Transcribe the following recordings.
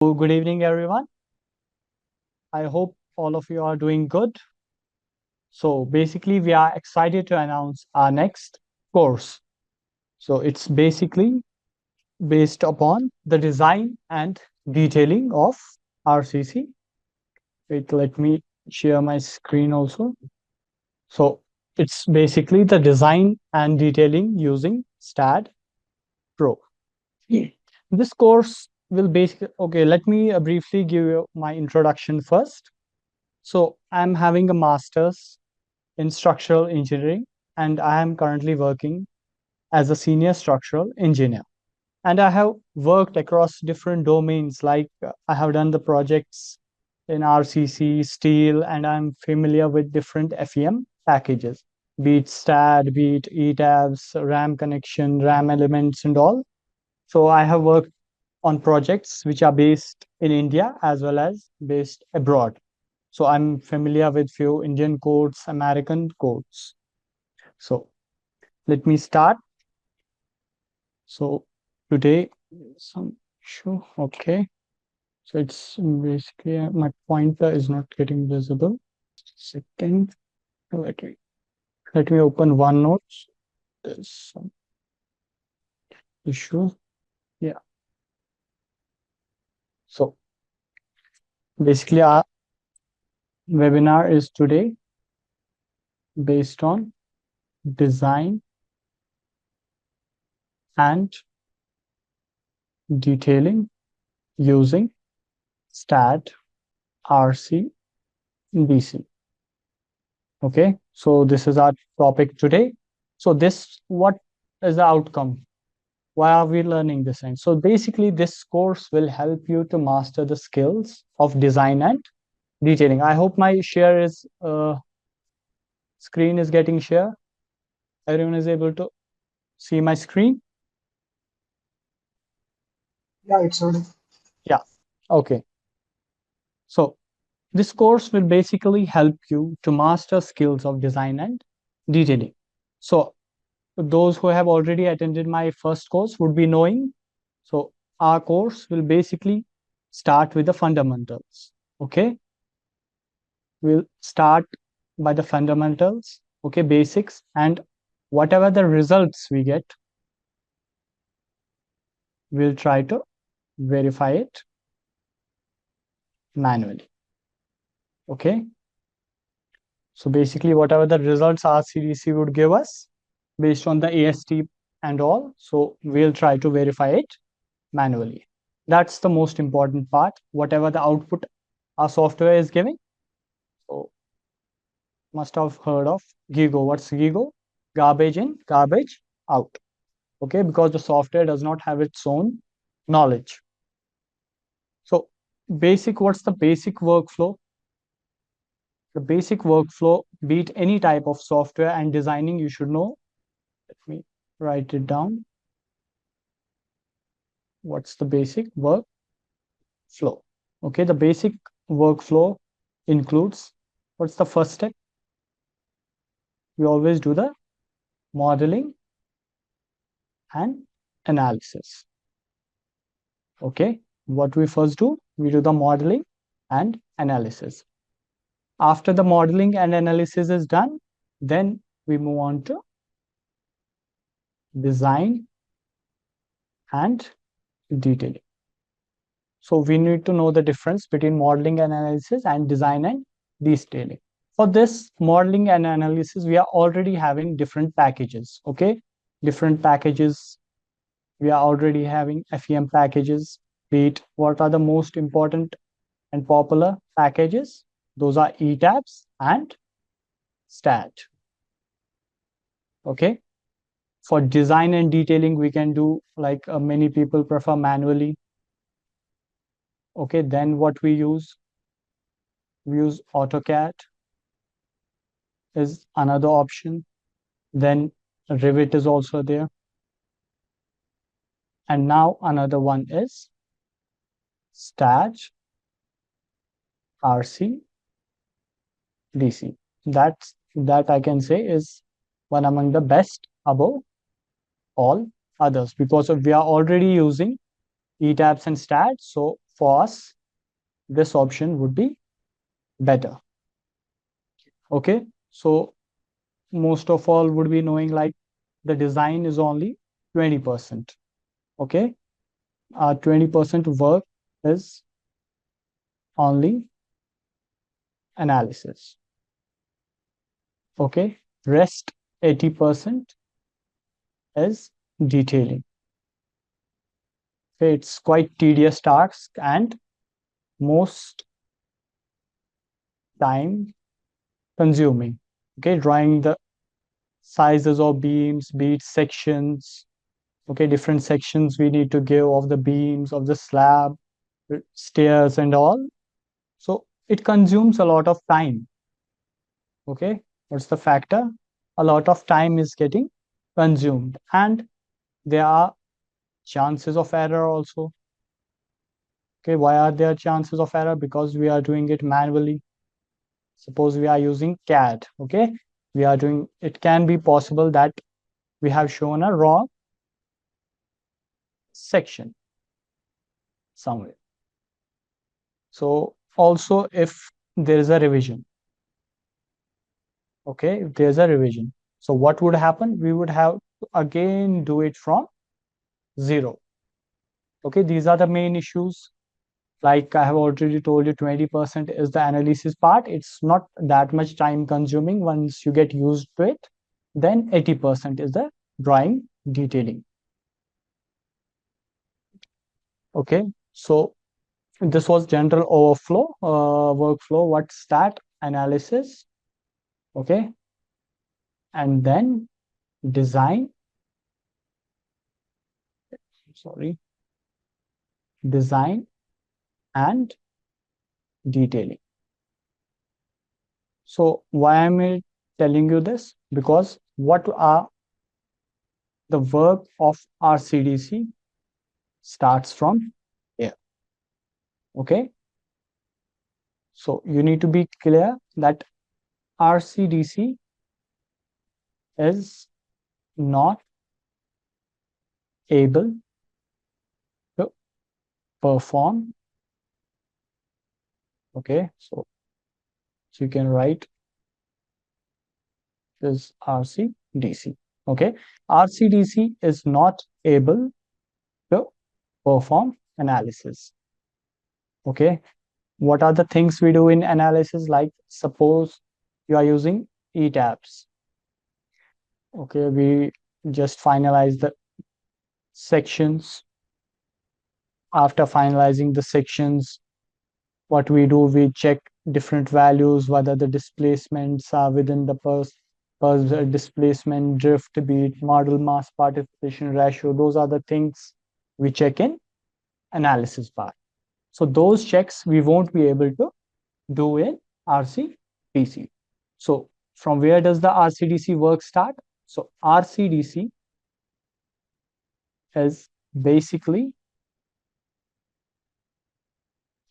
Good evening, everyone. I hope all of you are doing good. So basically, we are excited to announce our next course. So it's basically based upon the design and detailing of RCC. Wait, let me share my screen also. So it's basically the design and detailing using STAAD Pro. This course will basically, okay, let me briefly give you my introduction first. So I'm having a master's in structural engineering, and I am currently working as a senior structural engineer. And I have worked across different domains, like I have done the projects in RCC, steel, and I'm familiar with different FEM packages, be it STAAD, be it ETABS, RAM connection, RAM elements, and all. So I have worked on projects which are based in India as well as based abroad. So I'm familiar with few Indian codes, American codes. So let me start. So today, some issue. Okay. So it's basically my pointer is not getting visible. Just a second. Let me open OneNote. There's some issue. Yeah. So basically our webinar is today based on design and detailing using STAAD RCDC. Okay, so this is our topic today. So what is the outcome? Why are we learning this thing? So basically this course will help you to master the skills of design and detailing. I hope my screen is getting share. Everyone is able to see my screen? Yeah, it's on. Yeah, okay. So this course will basically help you to master skills of design and detailing. So those who have already attended my first course would be knowing. So our course will basically start with the fundamentals. Okay, we'll start by the fundamentals, okay, basics, and whatever the results we get, we'll try to verify it manually. Okay, so basically whatever the results RCDC would give us based on the AST and all, so we'll try to verify it manually. That's the most important part, whatever the output our software is giving. So must have heard of GIGO. What's GIGO? Garbage in, garbage out. Okay, because the software does not have its own knowledge. So what's the basic workflow? The basic workflow, be it any type of software and designing, you should know. Let me write it down. What's the basic workflow? Okay, the basic workflow includes, what's the first step? We always do the modeling and analysis. Okay, what we first do, we do the modeling and analysis. After the modeling and analysis is done, then we move on to design and detailing. So we need to know the difference between modeling and analysis and design and detailing. For this modeling and analysis, we are already having different packages. Okay, different packages. We are already having FEM packages. Be it what are the most important and popular packages? Those are ETABS and STAAD. Okay. For design and detailing, we can do like many people prefer manually. Okay, then what we use? We use AutoCAD is another option. Then Revit is also there. And now another one is STAAD RCDC. That I can say is one among the best above all others, because we are already using ETABS and STAAD. So for us, this option would be better. Okay, so most of all would be knowing like the design is only 20%. Okay, 20% work is only analysis. Okay, rest 80% is detailing. Okay, it's quite tedious task and most time consuming. Okay, drawing the sizes of beams, be it sections. Okay, different sections we need to give of the beams, of the slab, stairs and all. So it consumes a lot of time. Okay, what's the factor? A lot of time is getting consumed, and there are chances of error also. Okay, why are there chances of error? Because we are doing it manually. Suppose we are using CAD. Okay, we are doing, it can be possible that we have shown a wrong section somewhere. So also if there is a revision, okay, if there's a revision, so what would happen? We would have to again do it from zero. Okay, these are the main issues. Like I have already told you, 20% is the analysis part. It's not that much time consuming once you get used to it. Then 80% is the drawing detailing. Okay, so this was general overflow, workflow, what's STAAD analysis. Okay, and then design, design and detailing. So why am I telling you this? Because what are the work of RCDC starts from here. Okay, so you need to be clear that RCDC is not able to perform. Okay, so you can write this RCDC. Okay, RCDC is not able to perform analysis. Okay, what are the things we do in analysis? Like suppose you are using ETABS. Okay, we just finalize the sections. After finalizing the sections, what we do, we check different values, whether the displacements are within the displacement, drift, beat, model mass participation ratio. Those are the things we check in analysis part. So those checks we won't be able to do in RCDC. So from where does the RCDC work start? So RCDC is basically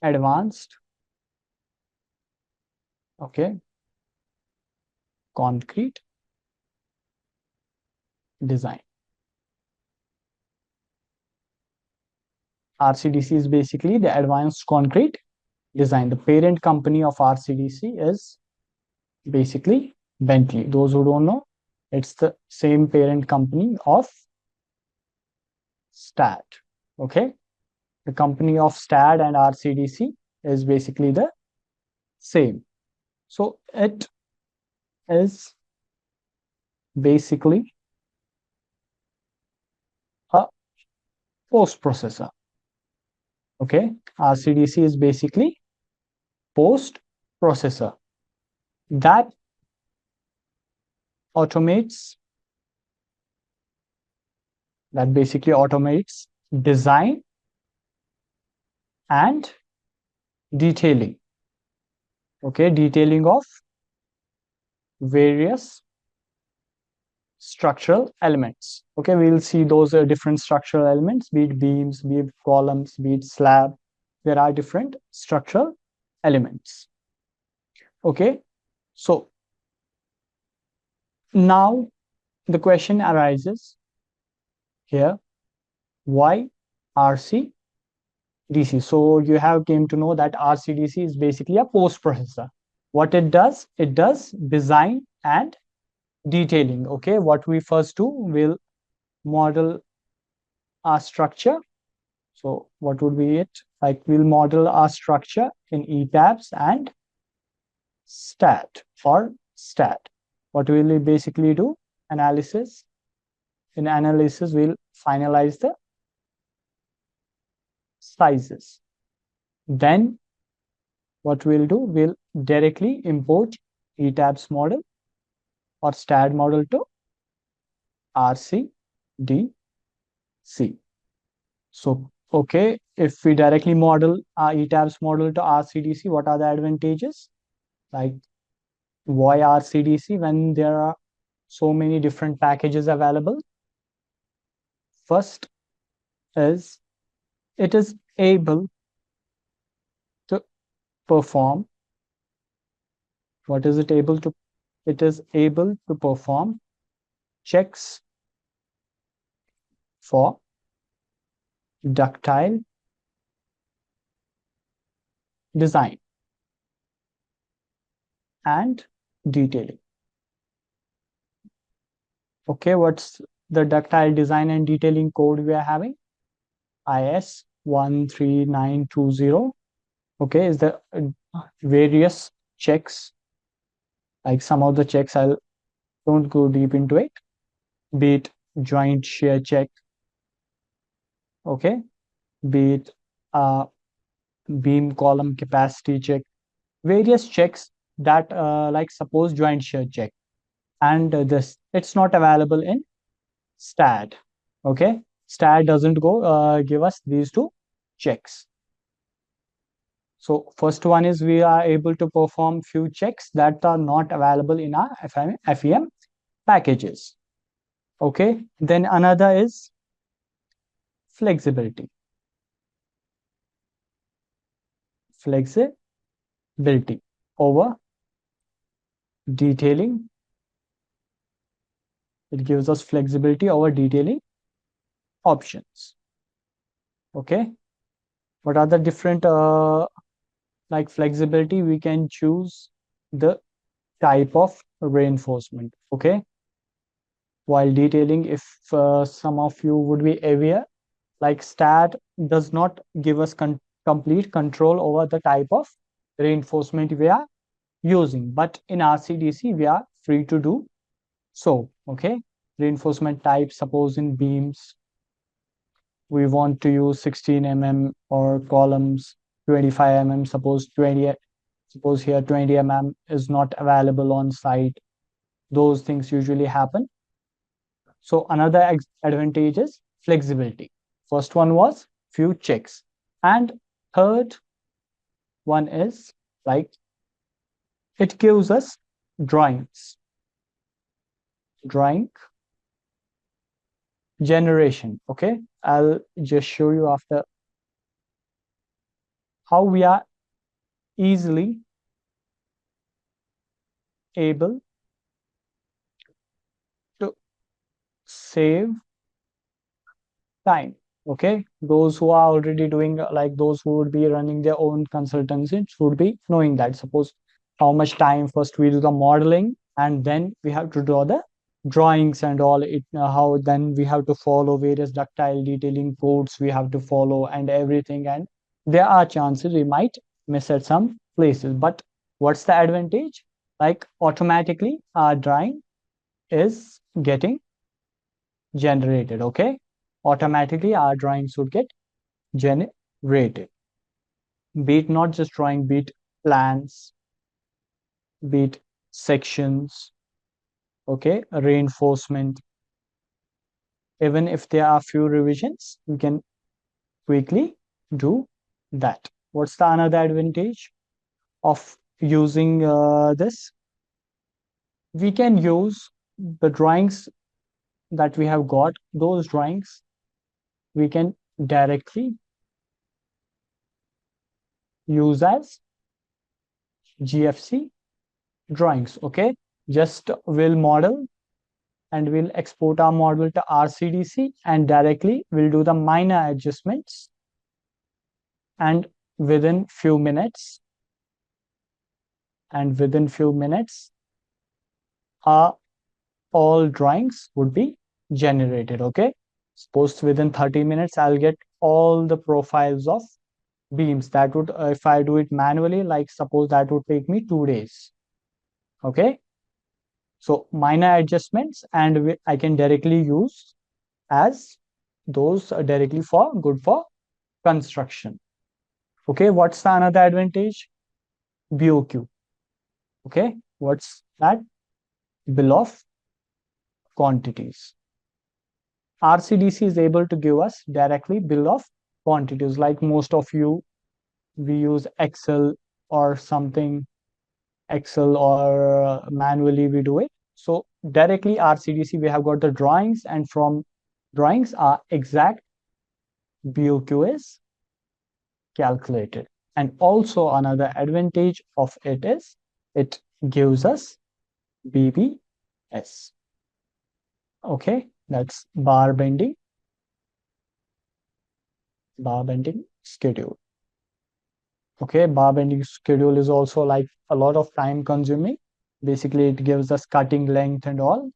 advanced, okay, concrete design. RCDC is basically the advanced concrete design. The parent company of RCDC is basically Bentley. Those who don't know, it's the same parent company of STAAD. Okay, the company of STAAD and RCDC is basically the same. So it is basically a post processor. Okay, RCDC is basically post processor that basically automates design and detailing. Okay, detailing of various structural elements. Okay, we will see those different structural elements, be it beams, be it columns, be it slab. There are different structural elements. Okay, so now the question arises here, why RC DC. So you have came to know that RCDC is basically a post processor. What it does design and detailing. Okay, what we first do, we'll model our structure. So what would be it? Like we'll model our structure in ETABS and STAAD or STAAD. What will we basically do? Analysis. In analysis, we'll finalize the sizes. Then what we'll do, we'll directly import ETABS model or STAAD model to RCDC. So, okay, if we directly model our ETABS model to RCDC, what are the advantages? Like, why RCDC when there are so many different packages available? First is it is able to perform. What is it able to? It is able to perform checks for ductile design and detailing. Okay, what's the ductile design and detailing code we are having? IS 13920. Okay, is the various checks, like some of the checks, I don't go deep into it, be it joint shear check, okay, be it beam column capacity check, various checks that like suppose joint shear check, and this it's not available in STAAD. Okay, STAAD doesn't go give us these two checks. So first one is we are able to perform few checks that are not available in our FEM packages. Okay, then another is flexibility. Flexibility over detailing. It gives us flexibility over detailing options. Okay, what are the different like flexibility? We can choose the type of reinforcement. Okay, while detailing, if some of you would be aware, like STAAD does not give us complete control over the type of reinforcement we are using, but in RCDC we are free to do so. Okay, reinforcement type, suppose in beams we want to use 16 mm or columns 25 mm, suppose here 20 mm is not available on site. Those things usually happen. So another advantage is flexibility. First one was few checks, and third one is like it gives us drawing generation. Okay, I'll just show you after how we are easily able to save time. Okay, those who are already doing, like those who would be running their own consultancies would be knowing that. Suppose how much time first we do the modeling and then we have to draw the drawings and all it, how then we have to follow various ductile detailing codes we have to follow and everything, and there are chances we might miss at some places. But what's the advantage? Like automatically our drawing is getting generated. Okay, automatically our drawings would get generated, be it not just drawing, be it plans, be it sections, okay, reinforcement. Even if there are few revisions, we can quickly do that. What's the another advantage of using this? We can use the drawings that we have got. Those drawings we can directly use as GFC drawings. Okay, just we'll model and we'll export our model to RCDC and directly we'll do the minor adjustments and within few minutes, all drawings would be generated. Okay, suppose within 30 minutes I'll get all the profiles of beams. That would, if I do it manually, like suppose that would take me 2 days. Okay, so minor adjustments, and I can directly use as those directly for good for construction. Okay, what's the another advantage? BOQ. Okay, what's that? Bill of quantities. RCDC is able to give us directly bill of quantities. Like most of you, we use Excel or something, Excel or manually we do it. So directly RCDC, we have got the drawings, and from drawings our exact BOQ is calculated. And also another advantage of it is it gives us BBS. Okay, that's bar bending schedule. Okay, bar bending schedule is also like a lot of time consuming. Basically, it gives us cutting length and all.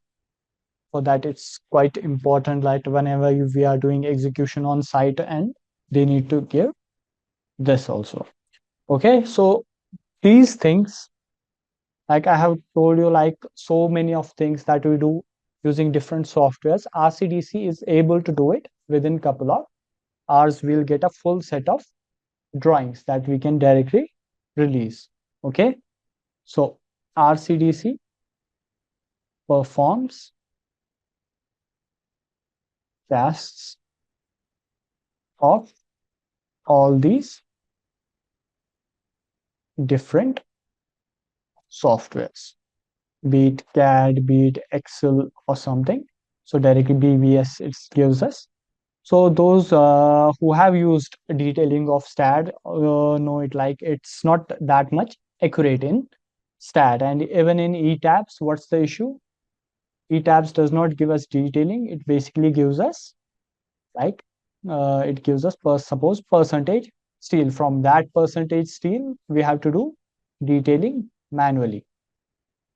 For that, it's quite important, like whenever we are doing execution on site, and they need to give this also. Okay, so these things, like I have told you, like so many of things that we do using different softwares, RCDC is able to do it within couple of hours. We'll get a full set of drawings that we can directly release. Okay, so RCDC performs tasks of all these different softwares, be it CAD, be it Excel or something. So directly BBS it gives us. So those who have used detailing of STAAD know it, like it's not that much accurate in STAAD. And even in ETABS, what's the issue? ETABS does not give us detailing. It basically gives us like it gives us suppose percentage steel. From that percentage steel, we have to do detailing manually.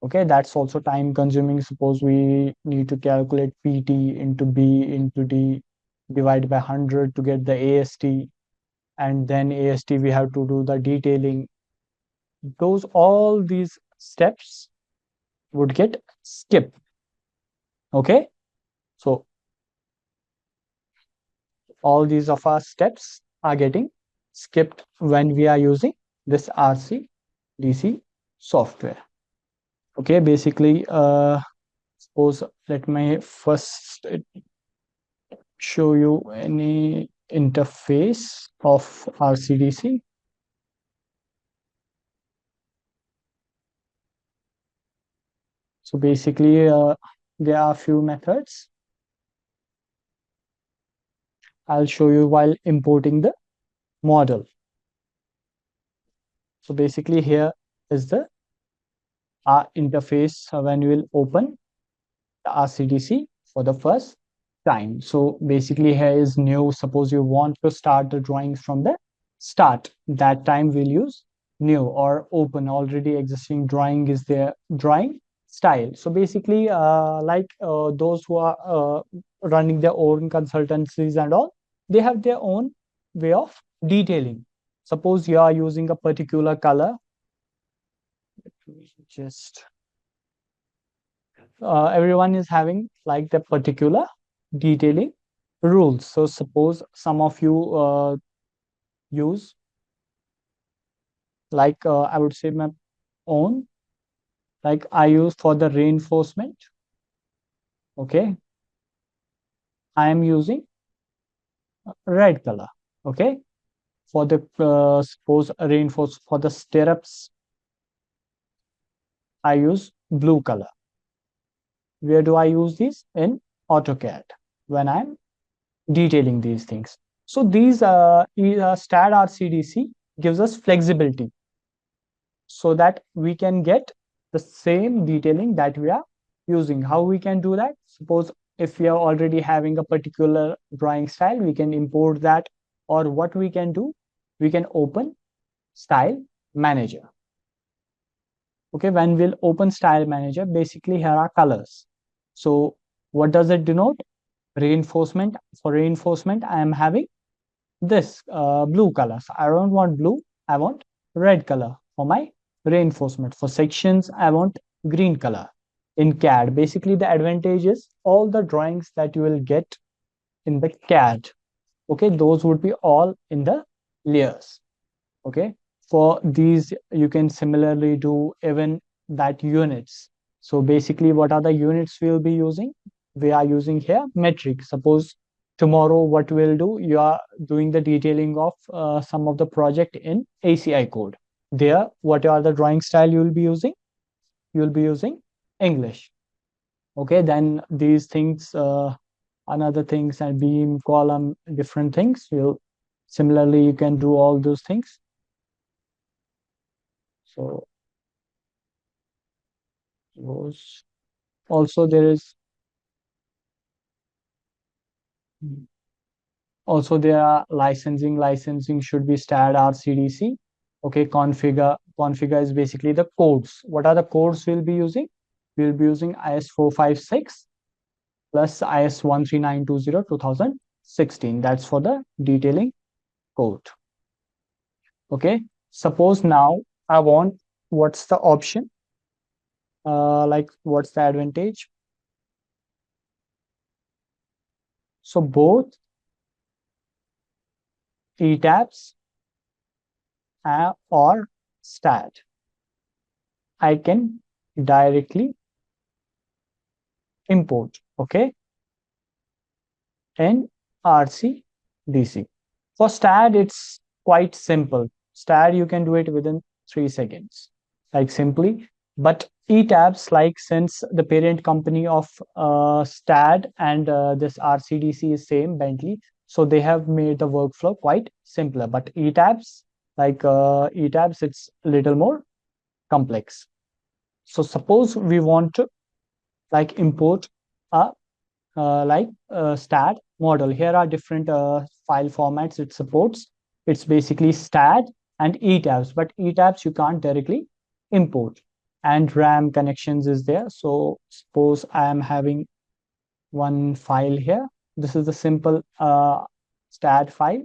Okay, that's also time consuming. Suppose we need to calculate PT into B into D divided by 100 to get the AST, and then AST we have to do the detailing. All these steps would get skipped. Okay, so all these of our steps are getting skipped when we are using this RCDC software. Okay, basically suppose let me first show you any interface of RCDC. So basically there are a few methods I'll show you while importing the model. So basically here is the interface when you will open the RCDC for the first time. So basically here is new. Suppose you want to start the drawings from the start. That time we'll use new, or open. Already existing drawing is their drawing style. So basically those who are running their own consultancies and all, they have their own way of detailing. Suppose you are using a particular color. Just everyone is having like the particular detailing rules. So suppose some of you use like I would say my own, like I use for the reinforcement. Okay, I am using red color. Okay, for the suppose reinforce for the stirrups, I use blue color. Where do I use these? In AutoCAD when I'm detailing these things. So these STAAD RCDC gives us flexibility so that we can get the same detailing that we are using. How we can do that? Suppose if we are already having a particular drawing style, we can import that, or what we can do, we can open Style Manager. Okay, when we'll open Style Manager, basically here are colors. So what does it denote? Reinforcement. For reinforcement, I am having this blue color. So I don't want blue, I want red color for my reinforcement. For sections, I want green color. In CAD, basically the advantage is all the drawings that you will get in the CAD, okay, those would be all in the layers. Okay, for these you can similarly do even that units. So basically what are the units we'll be using? We are using here metric. Suppose tomorrow what we'll do, you are doing the detailing of some of the project in ACI code. There, what are the drawing style you will be using? You will be using English. Okay, then these things, another things and beam, column, different things. You'll similarly you can do all those things. So those also there is also there are licensing should be STAAD RCDC. Okay, configure is basically the codes. What are the codes we'll be using? We'll be using IS 456 plus IS 13920 2016. That's for the detailing code. Okay, suppose now I want, what's the option? Like what's the advantage? So both ETABS or STAAD, I can directly import, okay, in RCDC. For STAAD, it's quite simple. STAAD, you can do it within 3 seconds, like simply. But ETABS, like since the parent company of STAAD and this RCDC is same, Bentley, so they have made the workflow quite simpler. But ETABS, like ETABS, it's a little more complex. So suppose we want to like import a STAAD model. Here are different file formats it supports. It's basically STAAD and ETABS, but ETABS you can't directly import. And RAM connections is there. So suppose I am having one file here. This is the simple STAAD file.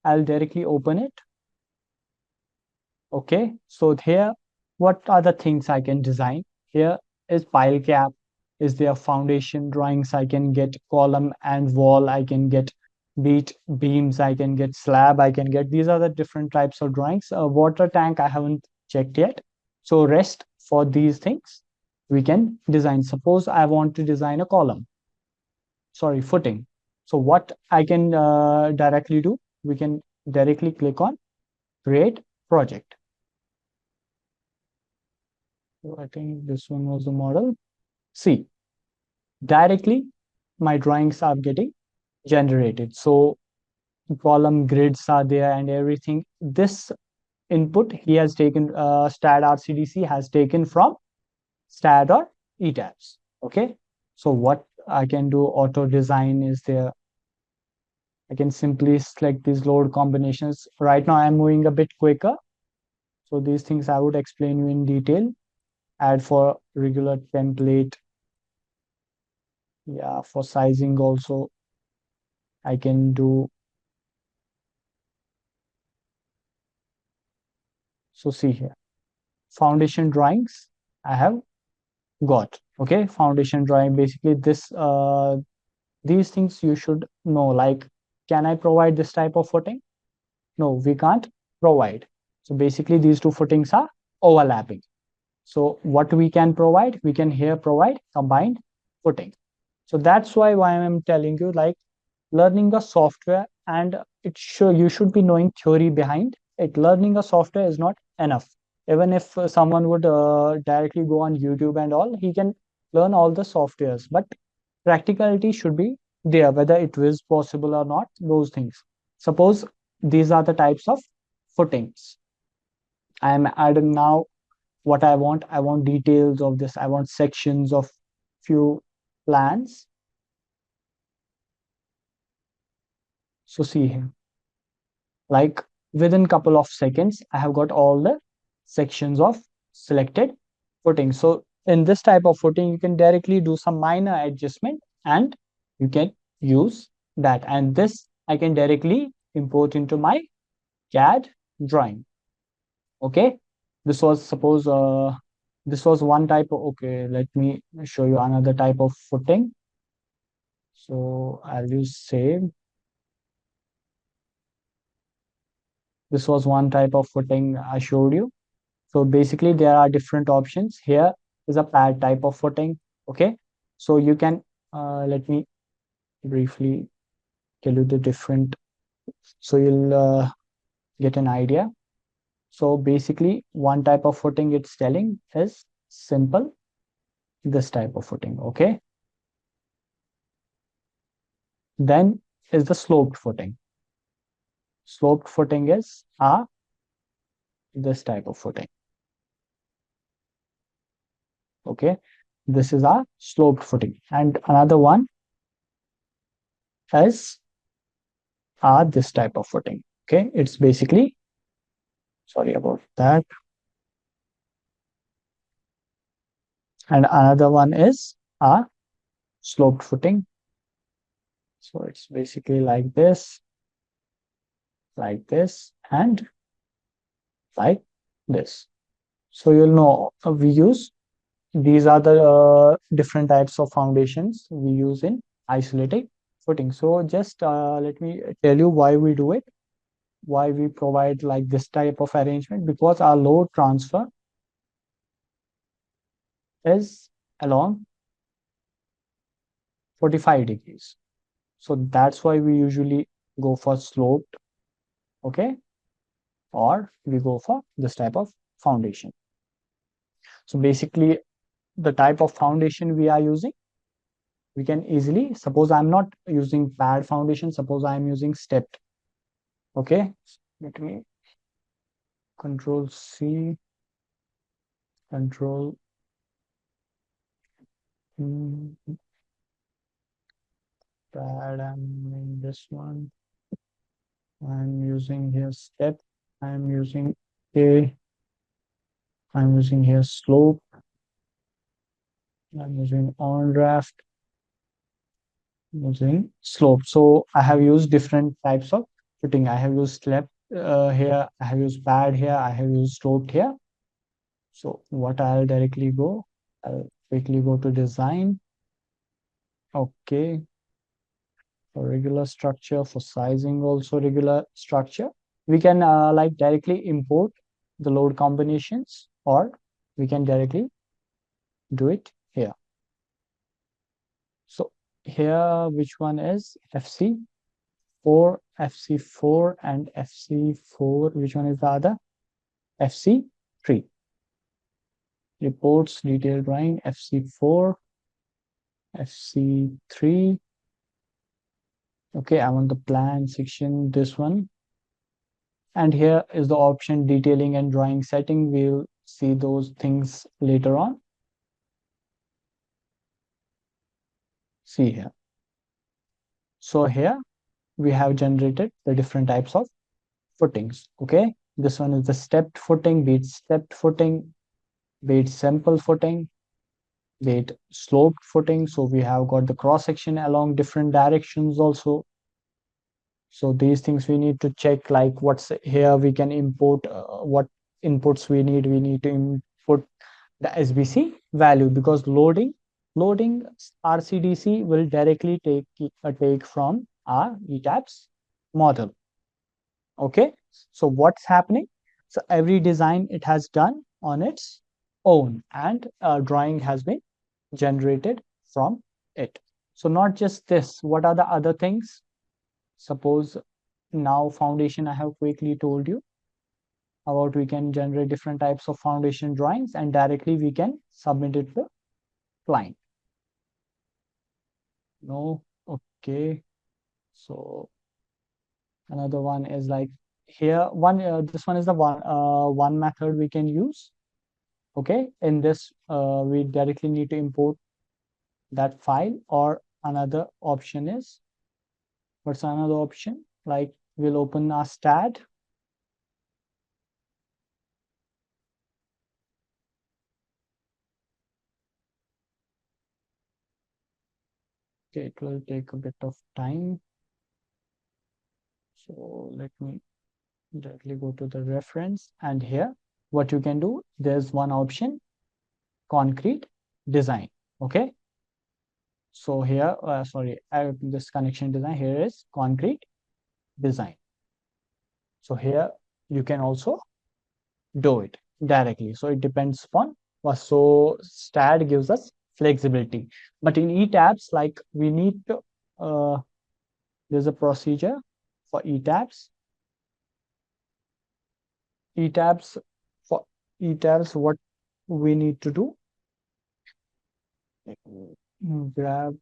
I'll directly open it. Okay, so here, what are the things I can design? Here is pile cap, is there foundation drawings I can get, column and wall I can get, beams I can get, slab I can get. These are the different types of drawings. Water tank I haven't checked yet. So rest for these things we can design. Suppose I want to design a column, sorry, footing. So what I can directly do, we can directly click on create project. So I think this one was the model. See, directly my drawings are getting generated. So column grids are there and everything. This input he has taken, STAAD RCDC has taken from STAAD or ETABS. Okay, so what I can do, auto design is there. I can simply select these load combinations. Right now I'm moving a bit quicker, so these things I would explain you in detail. Add for regular template. Yeah, for sizing also I can do. So see here, foundation drawings I have got. Okay, foundation drawing, basically this these things you should know, like can I provide this type of footing? No, we can't provide. So basically these two footings are overlapping. So what we can provide, we can here provide combined footing. So that's why I'm telling you, like learning a software, and you should be knowing theory behind it. Learning a software is not enough. Even if someone would directly go on YouTube and all, he can learn all the softwares, but practicality should be there, whether it is possible or not, those things. Suppose these are the types of footings. I am adding now what I want details of this, I want sections of few plans. So see here, like within couple of seconds, I have got all the sections of selected footing. So in this type of footing, you can directly do some minor adjustment and you can use that. And this I can directly import into my CAD drawing. Okay, this was suppose this was one type of, okay, let me show you another type of footing. So I'll use save. This was one type of footing I showed you. So basically there are different options. Here is a pad type of footing. Okay, so you can let me briefly tell you the different, so you'll get an idea. So basically one type of footing it's telling is simple, this type of footing. Okay, then is the sloped footing. Sloped footing is this type of footing. Okay, this is our sloped footing. And another one is this type of footing. Okay, it's basically, sorry about that. And another one is a sloped footing. So it's basically like this, and like this. So you'll know we use, these are the different types of foundations we use in isolated footing. So just let me tell you why we do it, why we provide like this type of arrangement, because our load transfer is along 45 degrees. So that's why we usually go for sloped, okay, or we go for this type of foundation. So basically the type of foundation we are using, we can easily, suppose I'm not using pad foundation, suppose I'm using stepped. Okay, let me Control C, Control pad, I'm in this one, I'm using here step, I'm using I'm using here slope, I'm using on draft, using slope. So I have used different types of footing. I have used step here, I have used pad here, I have used sloped here. So what I'll directly go, I'll quickly go to design. Okay, for regular structure, for sizing also regular structure, we can like directly import the load combinations, or we can directly do it here. So here, which one is 𝗔𝗃4, 𝗔𝗃4, and 𝗔𝗃4, which one is the other? 𝗔𝗃3. Reports detailed drawing, 𝗔𝗃4, 𝗔𝗃3. Okay, I'm on the plan section, this one. And here is the option detailing and drawing setting. We'll see those things later on. See here. So here we have generated the different types of footings. Okay, this one is the stepped footing, be it stepped footing, be it simple footing, be it sloped footing. So we have got the cross section along different directions also. So these things we need to check, like what's here, we can import what inputs we need to input the SBC value, because loading RCDC will directly take from our ETABS model. Okay, so what's happening? So every design it has done on its own, and a drawing has been generated from it. So not just this, what are the other things? Suppose now foundation, I have quickly told you about, we can generate different types of foundation drawings and directly we can submit it to the client. No, okay. So another one is like here, this one is the one method we can use. Okay, in this we directly need to import that file, or another option is, what's another option? Like we'll open our STAAD. Okay, it will take a bit of time. So let me directly go to the reference, and here what you can do, there's one option, concrete design. Okay, so here sorry, this connection design, here is concrete design. So here you can also do it directly. So it depends upon what. So STAAD gives us flexibility, but in 𝗖𝗏s, like we need to there's a procedure for 𝗖𝗏s. For 𝗖𝗏s, what we need to do, grab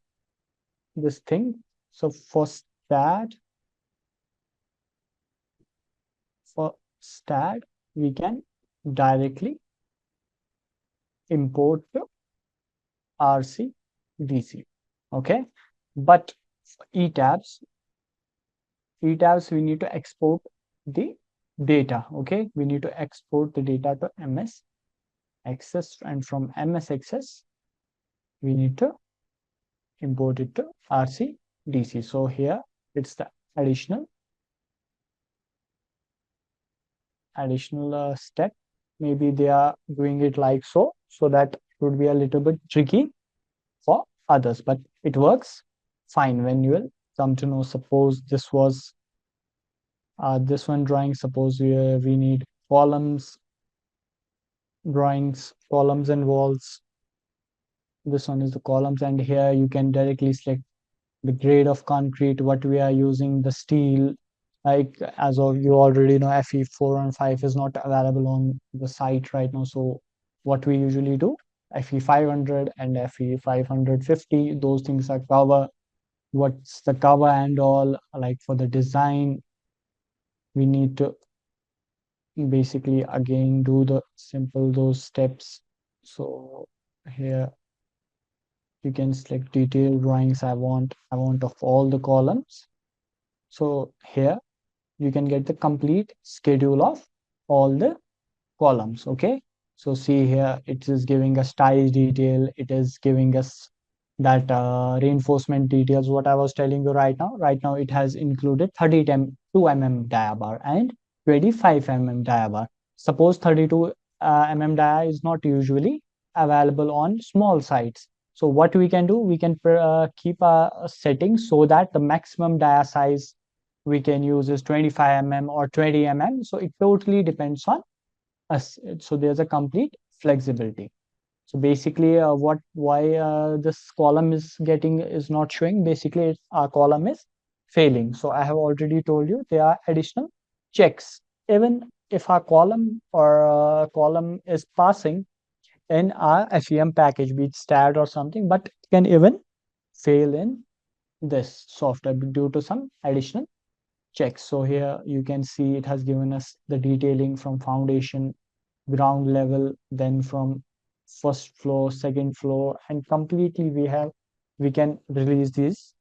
this thing. So for STAAD, we can directly import the RCDC. Okay, but for 𝗖𝗏s, we need to export the data. Okay, we need to export the data to MS Access, and from MS Access we need to import it to RCDC. So here it's the additional step. Maybe they are doing it like so that it would be a little bit tricky for others, but it works fine when you will come to know. Suppose this was this one drawing. Suppose we need columns drawings, columns and walls. This one is the columns, and here you can directly select the grade of concrete, what we are using, the steel. Like as of you already know, Fe 415 is not available on the site right now. So what we usually do, Fe 500 and Fe 550, those things are cover. What's the cover and all, like for the design, we need to basically again do the simple those steps. So here you can select detailed drawings. I want of all the columns. So here you can get the complete schedule of all the columns. Okay, so see here it is giving us ties detail, it is giving us that reinforcement details, what I was telling you right now. It has included 32 mm dia bar and 25 mm dia bar. Suppose 32 mm dia is not usually available on small sites. So what we can do, we can keep a setting so that the maximum dia size we can use is 25 mm or 20 mm. So it totally depends on us. So there's a complete flexibility. So basically why this column is not showing, basically our column is failing. So I have already told you there are additional checks. Even if our column or column is passing in our FEM package, be it STAAD or something, but it can even fail in this software due to some additional checks. So here you can see it has given us the detailing from foundation, ground level, then from first floor, second floor, and completely we can release these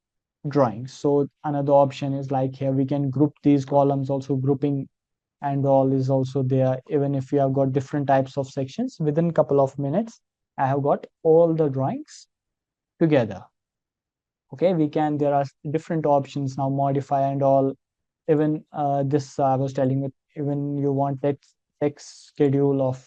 drawings. So another option is like here we can group these columns, also grouping and all is also there. Even if you have got different types of sections, within a couple of minutes I have got all the drawings together. Okay, there are different options now, modify and all. Even this I was telling you, even you want text schedule of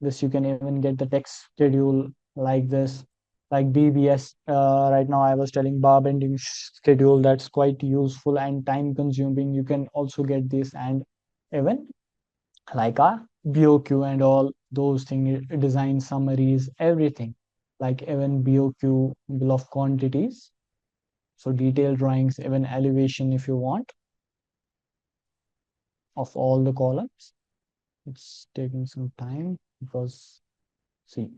this, you can even get the text schedule like this, like BBS. Right now I was telling bar bending schedule, that's quite useful and time consuming. You can also get this, and even like a BOQ and all those things, design summaries, everything, like even BOQ, bill of quantities. So detailed drawings, even elevation if you want of all the columns. It's taking some time because see,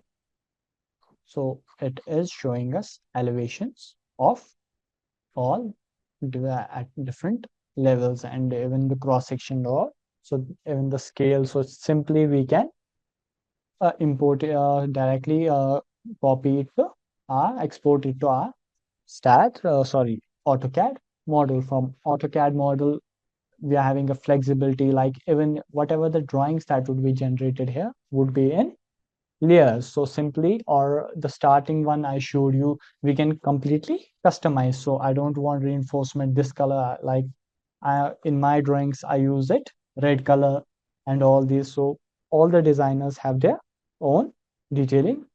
so it is showing us elevations of all at different levels, and even the cross section or so even the scale. So simply we can import directly copy it to export it to our AutoCAD model. From AutoCAD model we are having a flexibility, like even whatever the drawings that would be generated here would be in layers. So simply, or the starting one I showed you, we can completely customize. So I don't want reinforcement this color, like in my drawings I use it red color and all these. So all the designers have their own detailing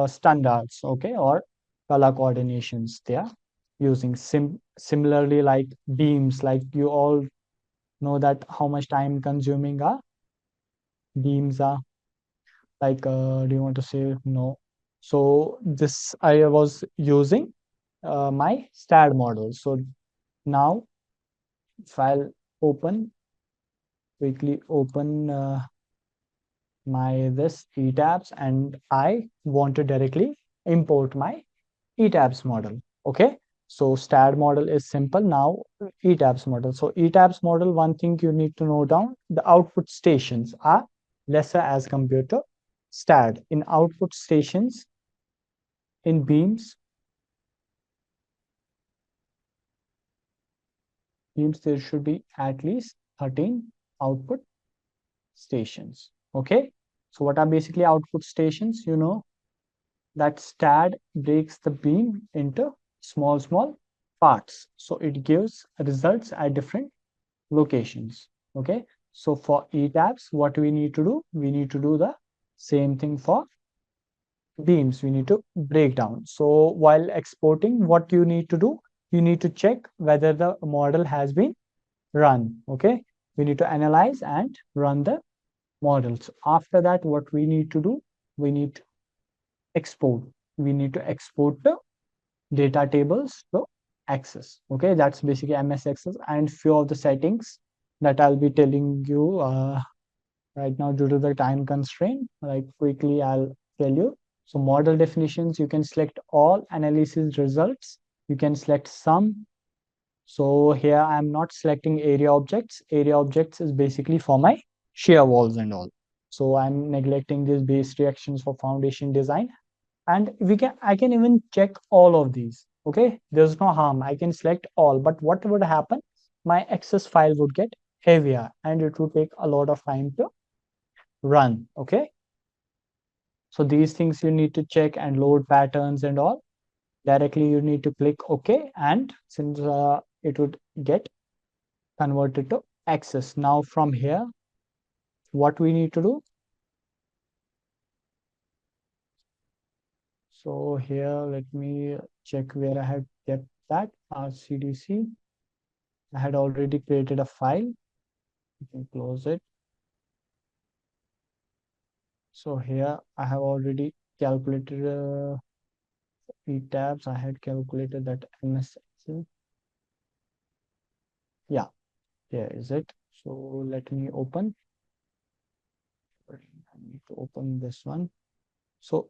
standards, okay, or color coordinations they are using. Similarly, like beams, like you all know that how much time consuming our beams are. Like, do you want to say no? So this I was using my STAAD model. So now if I'll quickly open my this 𝗓𝗗𝗏s, and I want to directly import my 𝗓𝗏𝗏s model. Okay, so STAAD model is simple. Now 𝗓𝗏𝗏s model. So 𝗓𝗏𝗏s model, one thing you need to note down, the output stations are lesser as compared to STAAD. In output stations, in beams, there should be at least 13 output stations. Okay, so what are basically output stations? You know that STAAD breaks the beam into small parts, so it gives results at different locations. Okay, so for 𝗓𝗏𝗏s, what we need to do, we need to do the same thing for beams. We need to break down. So while exporting, what you need to do, you need to check whether the model has been run. Okay, we need to analyze and run the models. After that, what we need to do, we need to export. We need to export the data tables to Access. Okay, that's basically MS Access, and few of the settings that I'll be telling you right now due to the time constraint. Like quickly, I'll tell you. So model definitions, you can select all analysis results. You can select some. So here I'm not selecting area objects. Area objects is basically for my shear walls and all. So I'm neglecting these base reactions for foundation design. And I can even check all of these. Okay, there's no harm. I can select all, but what would happen? My Access file would get heavier and it would take a lot of time to run. Okay, so these things you need to check and load patterns and all. Directly you need to click OK, and since it would get converted to Access. Now from here, what we need to do, so here let me check where I have kept that RCDC. I had already created a file. You can close it. So here I have already calculated 𝗓𝗏𝗏s. I had calculated that MS Excel. Yeah, here is it. So let me open. I need to open this one. So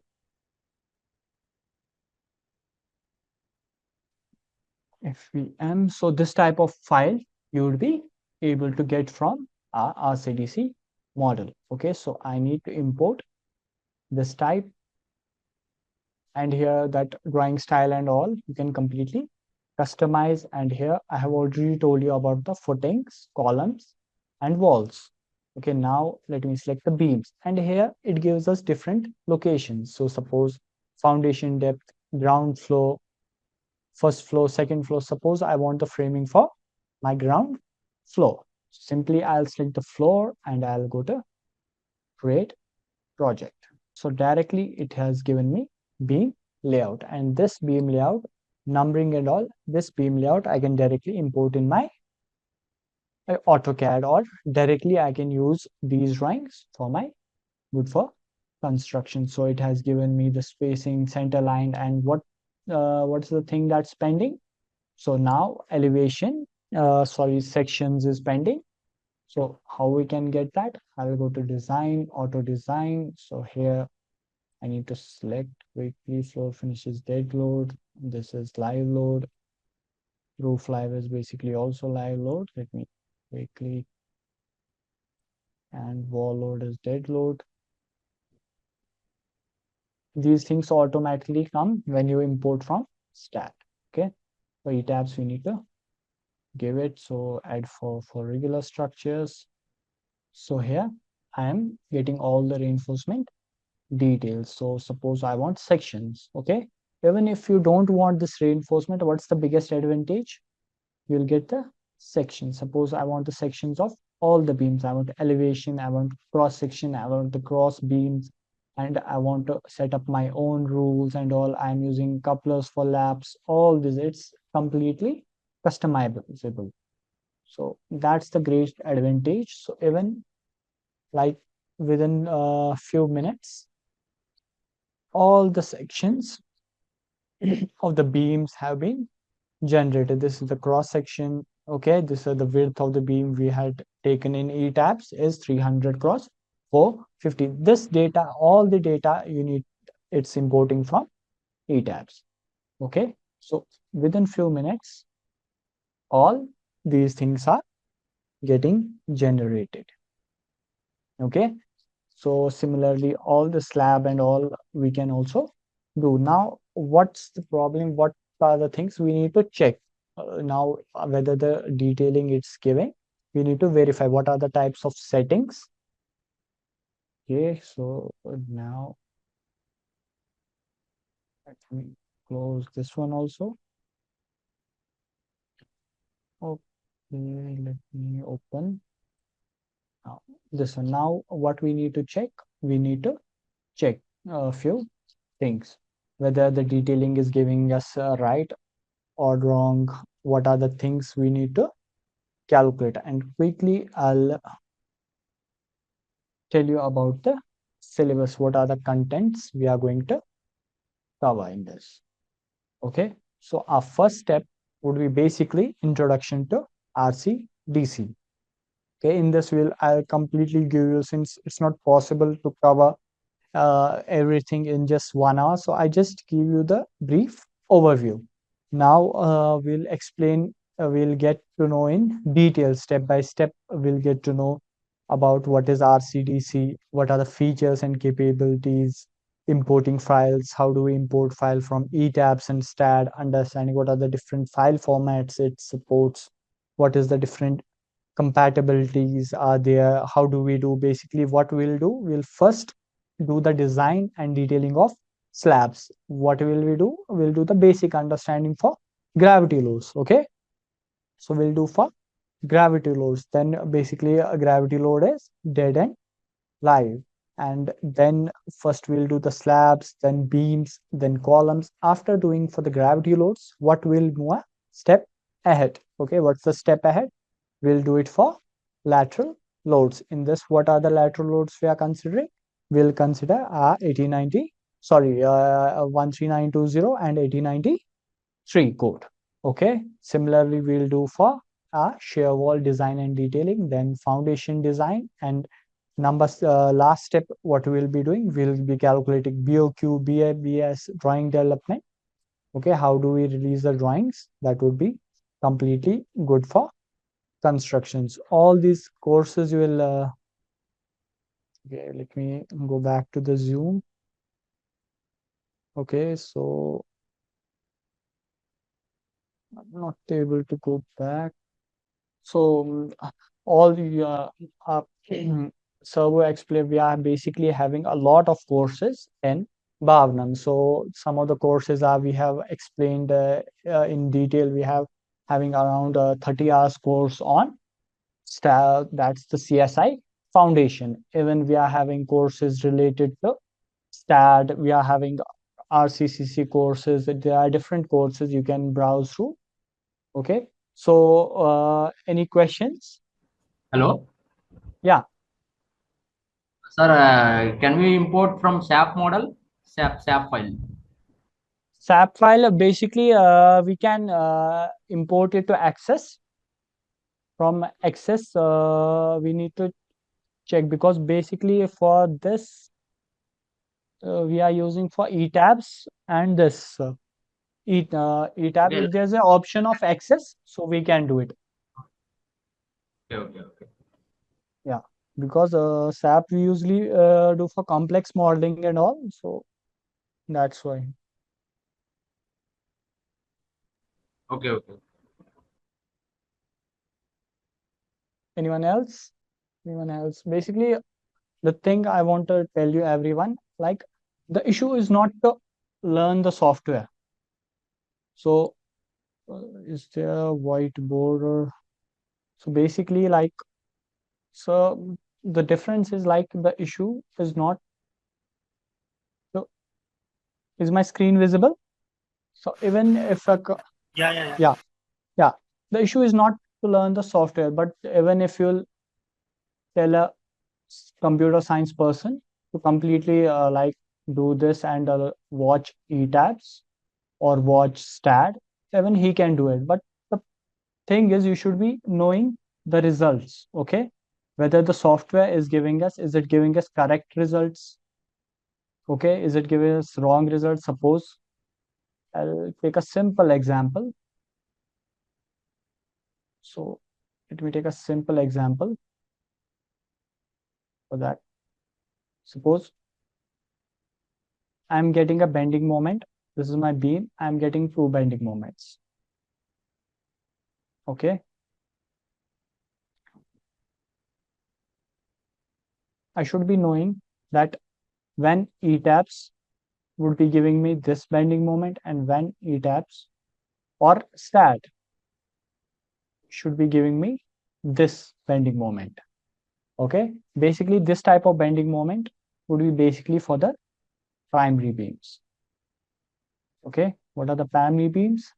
FVM. So this type of file you would be able to get from our RCDC model. Okay, so I need to import this type, and here that drawing style and all you can completely customize. And here I have already told you about the footings, columns, and walls. Okay, now let me select the beams, and here it gives us different locations. So suppose foundation depth, ground floor, first floor, second floor. Suppose I want the framing for my ground floor. Simply I'll select the floor and I'll go to create project. So directly it has given me beam layout, and this beam layout, numbering and all, this beam layout I can directly import in my AutoCAD, or directly I can use these drawings for my good for construction. So it has given me the spacing, center line, and what's the thing that's pending. So now elevation, sections is pending. So how we can get that? I'll go to design, auto design. So here I need to select quickly floor finishes dead load. This is live load. Roof live is basically also live load. Let me quickly, and wall load is dead load. These things automatically come when you import from STAAD. Okay, so 𝗓𝗏𝗏s we need to give it. So add for regular structures. So here I am getting all the reinforcement details. So suppose I want sections, okay? Even if you don't want this reinforcement, what's the biggest advantage? You'll get the section. Suppose I want the sections of all the beams. I want elevation, I want cross section, I want the cross beams, and I want to set up my own rules and all. I'm using couplers for laps, all this, it's completely customizable. So that's the great advantage. So even like within a few minutes, all the sections of the beams have been generated. This is the cross section. Okay, this is the width of the beam we had taken in 𝗲 is 300 cross 450. This data, all the data you need, it's importing from 𝗲. Okay, so within few minutes, all these things are getting generated. Okay, so similarly, all the slab and all we can also do. Now, what's the problem? What are the things we need to check? Now, whether the detailing it's giving, we need to verify what are the types of settings. Okay, so now let me close this one also. Okay, let me open now this one. Now, what we need to check? We need to check a few things, whether the detailing is giving us right or wrong, what are the things we need to calculate. And quickly I'll tell you about the syllabus, what are the contents we are going to cover in this. Okay, so our first step would be basically introduction to RCDC. Okay, in this I'll completely give you, since it's not possible to cover everything in just 1 hour, so I just give you the brief overview. Now we'll explain, we'll get to know in detail, step by step. We'll get to know about what is RCDC, what are the features and capabilities, importing files, how do we import file from 𝗲 and STAAD, understanding what are the different file formats it supports, what is the different compatibilities are there, how do we do. Basically what we'll do, we'll first do the design and detailing of slabs. What will we do? We'll do the basic understanding for gravity loads. Okay, so we'll do for gravity loads. Then basically a gravity load is dead and live, and then first we'll do the slabs, then beams, then columns. After doing for the gravity loads, what will move a step ahead? Okay, what's the step ahead? We'll do it for lateral loads. In this, what are the lateral loads we are considering? We'll consider 13920 and 8093 code. Okay, similarly we'll do for shear wall design and detailing, then foundation design, and numbers. Last step, what we'll be doing, we'll be calculating BOQ, BABS, drawing development. Okay, how do we release the drawings? That would be completely good for constructions. All these courses you will okay, let me go back to the Zoom. Okay, so I'm not able to go back. So all the servo explain, we are basically having a lot of courses in Bhavnam. So some of the courses are we have explained in detail. We have having around 30 hours course on STAAD, that's the CSI foundation. Even we are having courses related to STAAD. We are having RCCC courses. There are different courses you can browse through. Okay, so any questions? Hello, Yeah, sir. Can we import from SAP model? SAP file. SAP file basically we can import it to Access. From Access we need to check, because basically for this we are using for 𝗲 and this 𝗲. Okay, If there's an option of Access, so we can do it. okay. Yeah, because SAP we usually do for complex modeling and all, so that's why. Okay. Anyone else? Anyone else? Basically, the thing I want to tell you, everyone, like the issue is not to learn the software. So is there a whiteboard or so basically like so the difference is like the issue is not so is my screen visible? So even if a Yeah. yeah, the issue is not to learn the software, but even if you'll tell a computer science person to completely like do this and watch 𝗲𝗄𝗏s or watch STAAD, even he can do it. But the thing is, you should be knowing the results, okay? Whether the software is giving us, is it giving us correct results? Okay, is it giving us wrong results? Suppose I'll take a simple example. So let me take a simple example for that. Suppose I'm getting a bending moment. This is my beam. I'm getting 2 bending moments. Okay. I should be knowing that when 𝗲𝗏s would be giving me this bending moment and when 𝗲𝗏s or STAAD should be giving me this bending moment. Okay. Basically, this type of bending moment would be basically for the primary beams. Okay. What are the primary beams?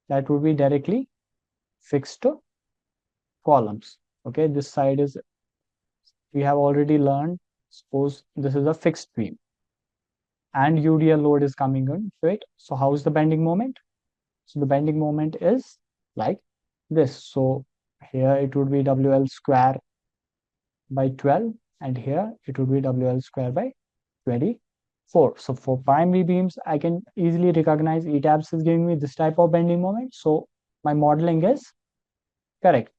That would be directly fixed to columns. Okay. This side is, we have already learned, suppose this is a fixed beam and UDL load is coming into it. So how is the bending moment? So the bending moment is like this. So here it would be WL square by 12 and here it would be WL square by 24. So for primary beams, I can easily recognize 𝗲𝗏s is giving me this type of bending moment. So my modeling is correct.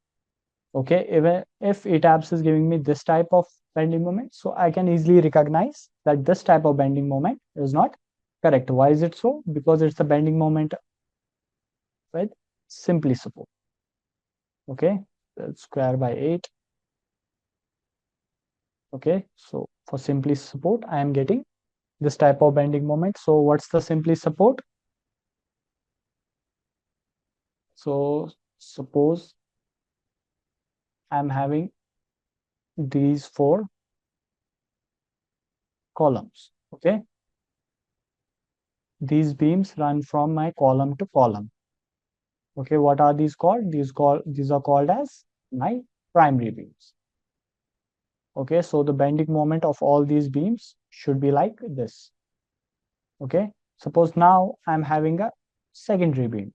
Okay, even if 𝗲𝗏s is giving me this type of bending moment, so I can easily recognize that this type of bending moment is not correct. Why is it so? Because it's a bending moment with simply support. Okay, square by 8. Okay, so for simply support, I am getting this type of bending moment. So what's the simply support? So suppose I'm having these 4 columns. Okay, these beams run from my column to column. Okay, what are these called? These are called as my primary beams. Okay, so the bending moment of all these beams should be like this. Okay, suppose now I'm having a secondary beam.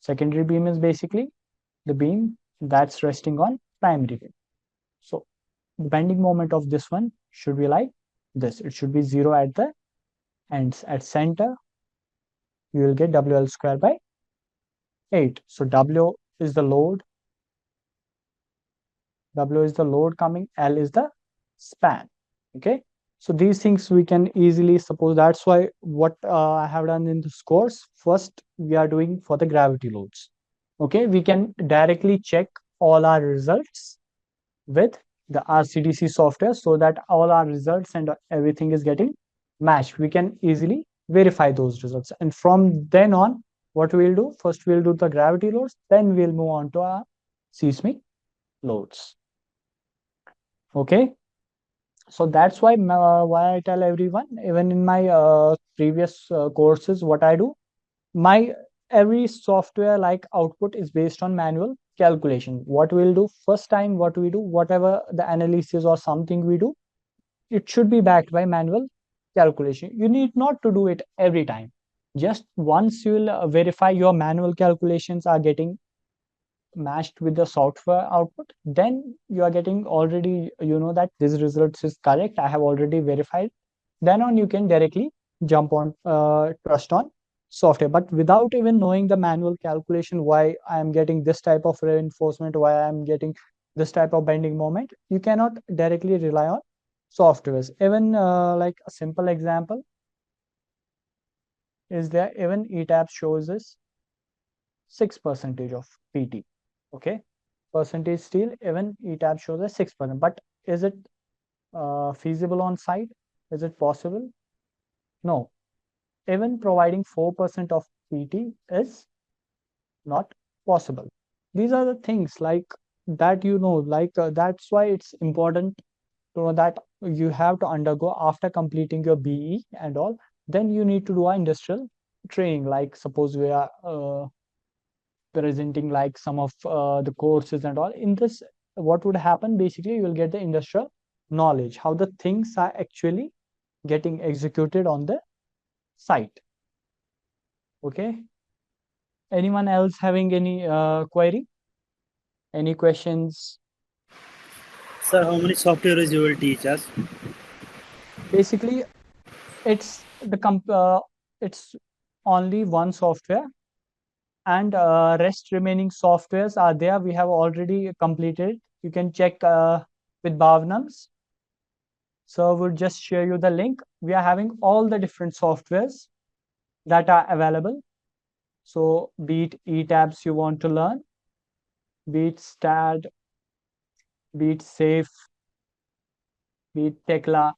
Secondary beam is basically the beam that's resting on primary beam. So the bending moment of this one should be like this. It should be 0 at the ends. At center, you will get WL square by 8. So W is the load. W is the load coming. L is the span. Okay. So these things we can easily suppose. That's why what I have done in this course, first we are doing for the gravity loads. Okay. We can directly check all our results with the RCDC software so that all our results and everything is getting matched. We can easily verify those results. And from then on, what we'll do, first we'll do the gravity loads, then we'll move on to our seismic loads. Okay. So that's why I tell everyone, even in my previous courses, what I do, my every software like output is based on manual calculation. What we'll do first time, what we do, whatever the analysis or something we do, it should be backed by manual calculation. You need not to do it every time. Just once you will verify your manual calculations are getting matched with the software output, then you are getting already, you know that this results is correct. I have already verified. Then on you can directly jump on trust on software. But without even knowing the manual calculation, why I am getting this type of reinforcement, why I am getting this type of bending moment, you cannot directly rely on softwares. Even like a simple example is there, even 𝗲𝗏s shows us 6% of PT. Okay, percentage steel, even 𝗲𝗏s shows us 6%. But is it feasible on site? Is it possible? No, even providing 4% of PT is not possible. These are the things like that, that's why it's important to know that you have to undergo after completing your BE and all. Then you need to do an industrial training. Like suppose we are presenting like some of the courses and all. In this, what would happen basically, you will get the industrial knowledge, how the things are actually getting executed on the site. Okay. Anyone else having any query? Any questions? Sir, how many softwares you will teach us? Basically, it's it's only one software, and rest remaining softwares are there. We have already completed. You can check with Bhavnams. So we'll just share you the link. We are having all the different softwares that are available. So be it ETABS you want to learn, be it STAAD, be it SAFE, be it 𝗖𝗏𝗧,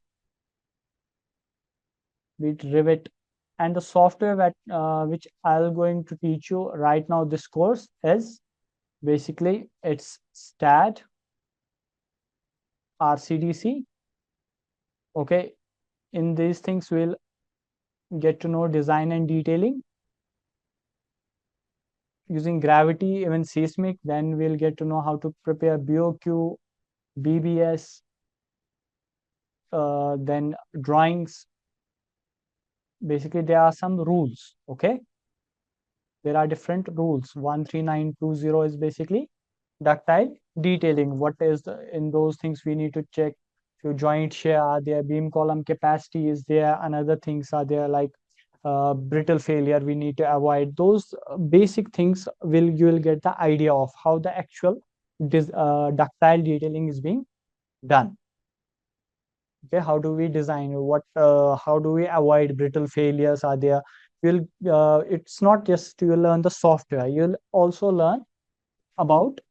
be it Rivet, and the software that which I'm going to teach you right now this course is basically it's STAAD, RCDC. Okay, in these things we'll get to know design and detailing using gravity, even seismic. Then we'll get to know how to prepare BOQ, BBS, then drawings. Basically, there are some rules. Okay, there are different rules. 13920 is basically ductile detailing. What is in those things we need to check? Few joint shear are there, beam column capacity is there, and other things are there like brittle failure we need to avoid. Those basic things you will get the idea of how the actual ductile detailing is being done. Okay, how do we design, how do we avoid brittle failures are there. It's not just you learn the software, you'll also learn about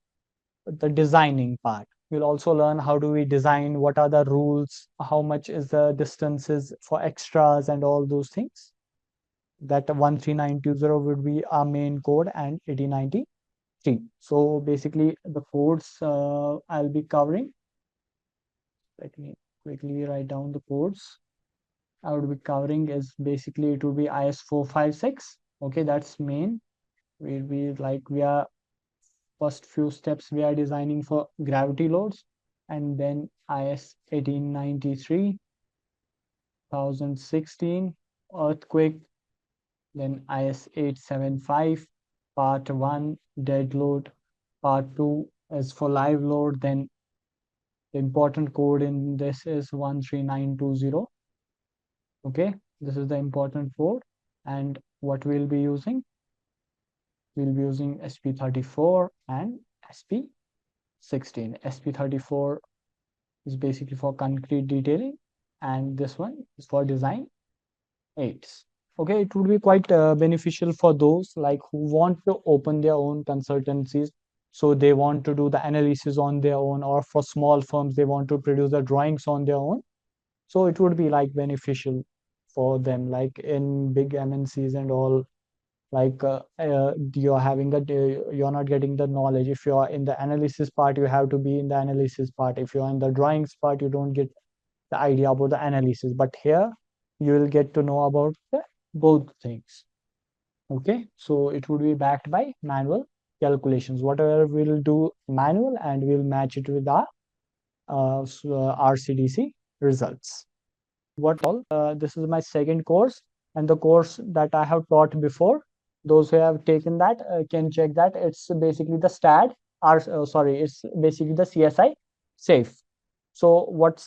the designing part. You'll also learn how do we design, what are the rules, how much is the distances for extras and all those things. That 13920 would be our main code, and 8093. So basically the codes I'll be covering. Let me quickly write down the codes I would be covering. Is basically it will be IS 456. Okay, that's main. We are first few steps we are designing for gravity loads, and then IS 1893, 1016 earthquake, then IS 875, part 1 dead load, part 2 is for live load. Then the important code in this is 13920. Okay, this is the important code, and what we'll be using, we'll be using SP34 and SP16. SP34 is basically for concrete detailing, and this one is for design aids. Okay, it would be quite beneficial for those like who want to open their own consultancies. So they want to do the analysis on their own, or for small firms, they want to produce the drawings on their own. So it would be like beneficial for them, like in big MNCs and all, like you're not getting the knowledge. If you're in the analysis part, you have to be in the analysis part. If you're in the drawings part, you don't get the idea about the analysis. But here you will get to know about both things. Okay, so it would be backed by manual calculations. Whatever we'll do manual, and we'll match it with our RCDC results. This is my second course, and the course that I have taught before, those who have taken that can check that. It's basically the STAAD, it's basically the CSI SAFE. So what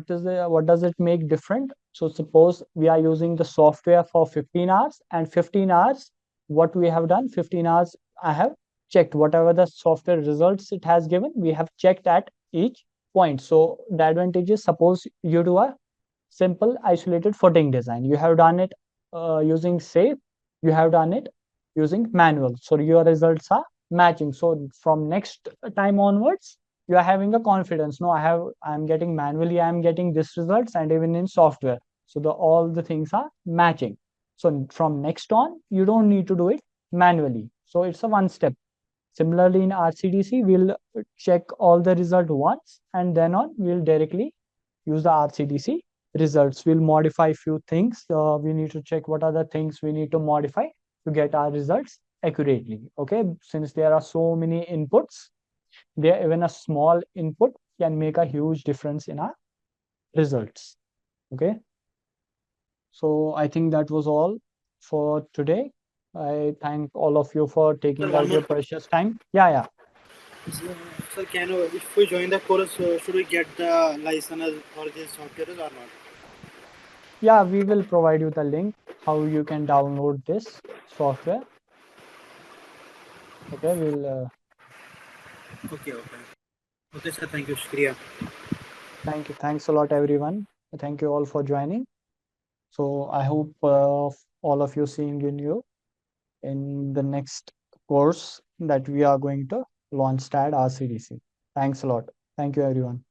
does it make different? So suppose we are using the software for 15 hours, and 15 hours, what we have done, 15 hours, I have checked whatever the software results it has given, we have checked at each point. So the advantage is, suppose you do a simple isolated footing design, you have done it using SAFE, you have done it using manual, so your results are matching. So from next time onwards, you are having a confidence. No, I'm getting manually, I'm getting this results, and even in software. So all the things are matching. So from next on, you don't need to do it manually. So it's a one step. Similarly, in RCDC, we'll check all the result once, and then on we'll directly use the RCDC results. We'll modify few things. We need to check what are the things we need to modify to get our results accurately. Okay, since there are so many inputs, there even a small input can make a huge difference in our results. Okay, so I think that was all for today. I thank all of you for taking out your precious time. Yeah. Sir, if we join the course, should we get the license or this software or not? Yeah, we will provide you the link how you can download this software. Okay, we'll. Okay, sir. Thank you. Shukriya. Thank you. Thanks a lot, everyone. Thank you all for joining. So I hope all of you seeing you in the next course that we are going to launch STAAD RCDC. Thanks a lot. Thank you, everyone.